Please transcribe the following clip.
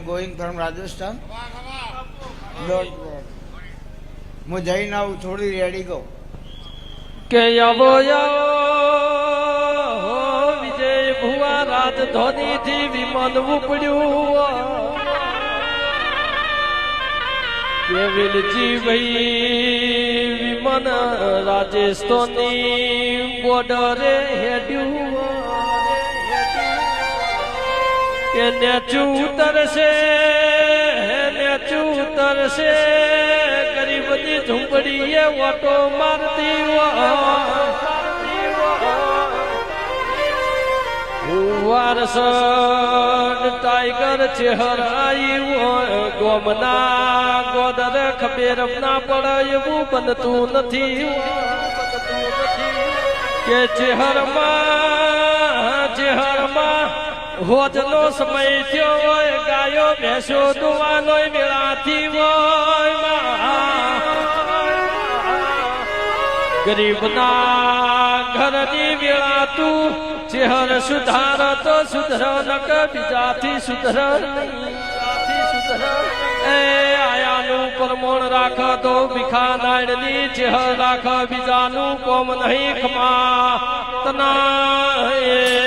going from Rajasthan. Lord. હું જઈને આવું થોડી રેડી ગો કે આવો વિજય ભુવા રાજધાની થી વિમાન ઉપડ્યું કે વિલજી ભાઈ વિમાન રાજસ્થાની બોર્ડરે હેડ્યું કે નેચું ઉતરશે ગરીબની ઝૂંપડીએ ઓટો મારતી વારસદ ટાઈગર ચહેરાઈ ગોમના ગોદર ખબેર ના પડે એવું બનતું નથી કે ચહેરમાં હોજનો સમય થયો હોય ગાયો ભેંસો દુવાનો મેળાથી હોય ગરીબના ઘરની વેળા તું ચહેર સુધાર તો સુધર નક બીજાથી સુધર એ આયાનું પરમોણ રાખ તો ભીખા નાયડની ચહેર રાખ બીજાનું કોમ નહીં ખમા તના